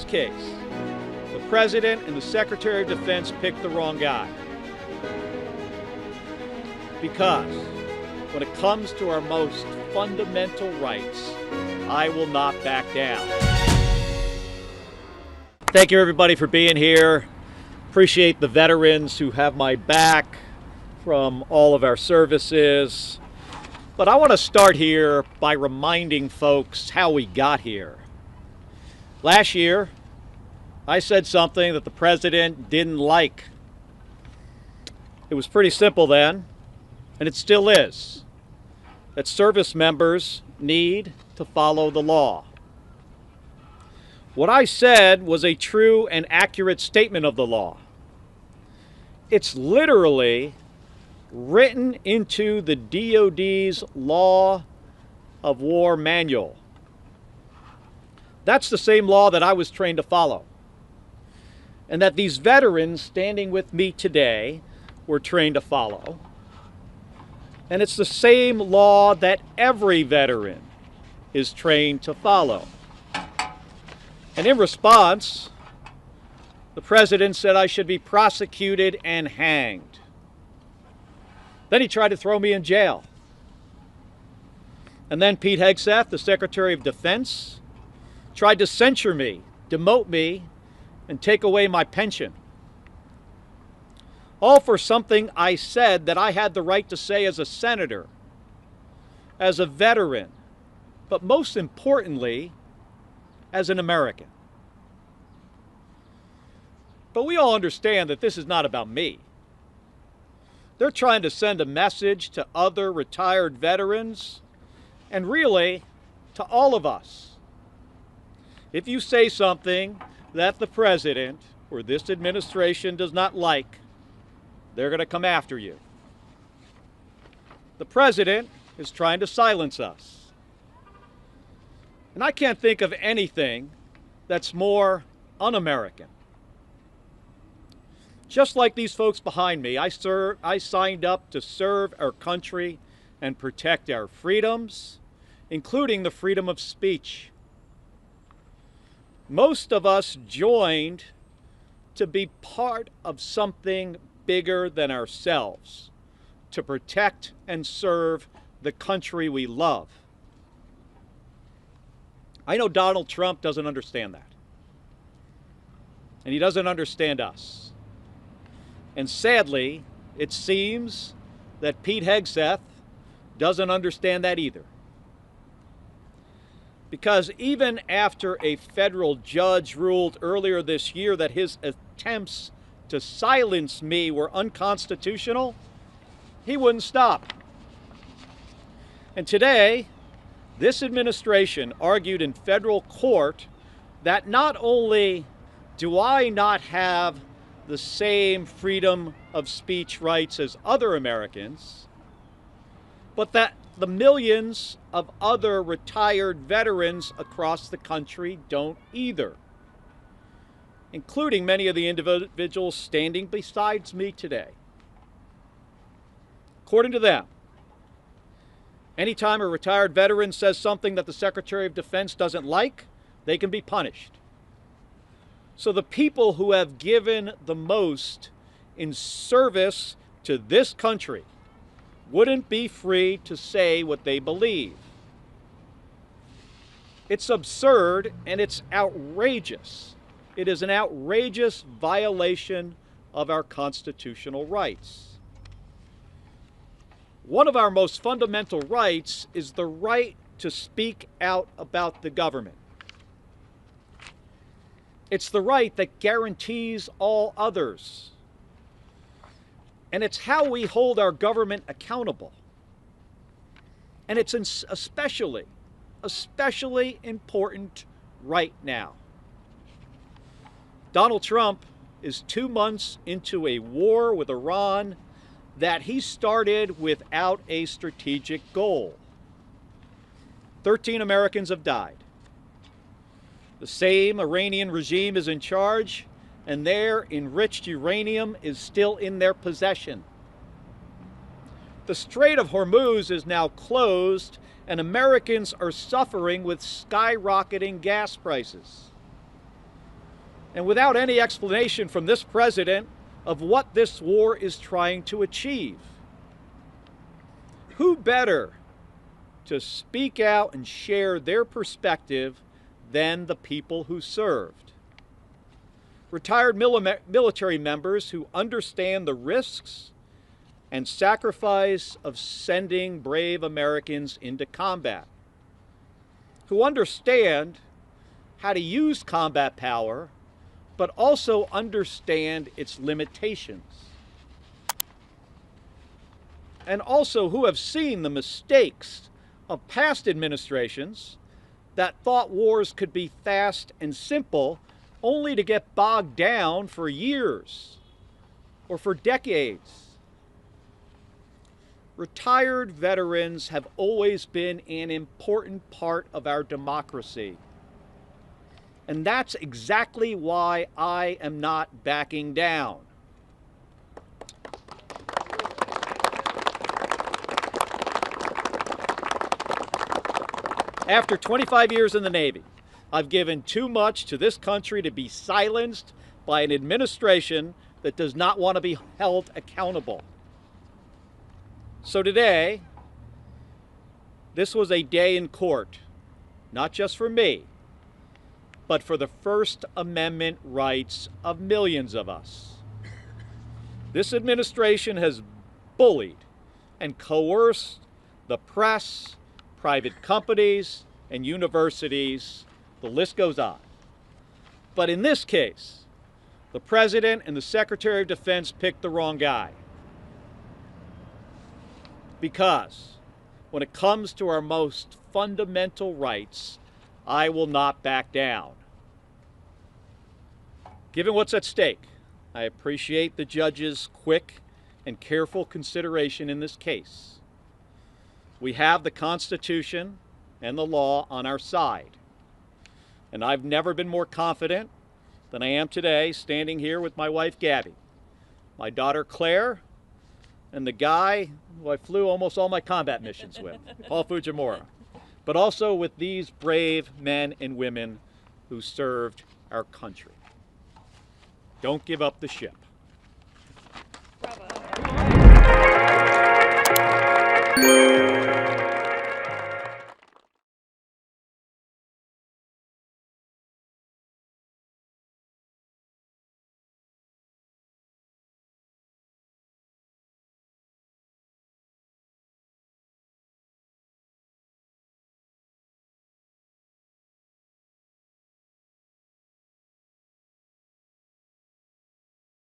this case, the President and the Secretary of Defense picked the wrong guy. Because when it comes to our most fundamental rights, I will not back down. Thank you, everybody, for being here. Appreciate the veterans who have my back from all of our services. But I want to start here by reminding folks how we got here. Last year, I said something that the President didn't like. It was pretty simple then, and it still is, that service members need to follow the law. What I said was a true and accurate statement of the law. It's literally written into the DoD's Law of War Manual. That's the same law that I was trained to follow, and that these veterans standing with me today were trained to follow. And it's the same law that every veteran is trained to follow. And in response, the President said I should be prosecuted and hanged. Then he tried to throw me in jail. And then Pete Hegseth, the Secretary of Defense, tried to censure me, demote me, and take away my pension. All for something I said that I had the right to say as a senator, as a veteran, but most importantly, as an American. But we all understand that this is not about me. They're trying to send a message to other retired veterans, and really, to all of us. If you say something that the President or this administration does not like, they're going to come after you. The President is trying to silence us. And I can't think of anything that's more un-American. Just like these folks behind me, I signed up to serve our country and protect our freedoms, including the freedom of speech. Most of us joined to be part of something bigger than ourselves, to protect and serve the country we love. I know Donald Trump doesn't understand that. And he doesn't understand us. And sadly, it seems that Pete Hegseth doesn't understand that either. Because even after a federal judge ruled earlier this year that his attempts to silence me were unconstitutional, he wouldn't stop. And today, this administration argued in federal court that not only do I not have the same freedom of speech rights as other Americans, but that the millions of other retired veterans across the country don't either, including many of the individuals standing beside me today. According to them, anytime a retired veteran says something that the Secretary of Defense doesn't like, they can be punished. So the people who have given the most in service to this country wouldn't be free to say what they believe. It's absurd and it's outrageous. It is an outrageous violation of our constitutional rights. One of our most fundamental rights is the right to speak out about the government. It's the right that guarantees all others. And it's how we hold our government accountable. And it's especially important right now. Donald Trump is 2 months into a war with Iran that he started without a strategic goal. 13 Americans have died. The same Iranian regime is in charge, and their enriched uranium is still in their possession. The Strait of Hormuz is now closed, and Americans are suffering with skyrocketing gas prices. and without any explanation from this president of what this war is trying to achieve. Who better to speak out and share their perspective than the people who served? Retired military members who understand the risks and sacrifice of sending brave Americans into combat, who understand how to use combat power, but also understand its limitations, and also who have seen the mistakes of past administrations that thought wars could be fast and simple, only to get bogged down for years or for decades. Retired veterans have always been an important part of our democracy. And that's exactly why I am not backing down. After 25 years in the Navy, I've given too much to this country to be silenced by an administration that does not want to be held accountable. So today, this was a day in court, not just for me, but for the First Amendment rights of millions of us. This administration has bullied and coerced the press, private companies, and universities. The list goes on. But in this case, the President and the Secretary of Defense picked the wrong guy. Because when it comes to our most fundamental rights, I will not back down. Given what's at stake, I appreciate the judge's quick and careful consideration in this case. We have the Constitution and the law on our side. And I've never been more confident than I am today, standing here with my wife, Gabby, my daughter, Claire, and the guy who I flew almost all my combat missions with, Paul Fujimura, but also with these brave men and women who served our country. Don't give up the ship.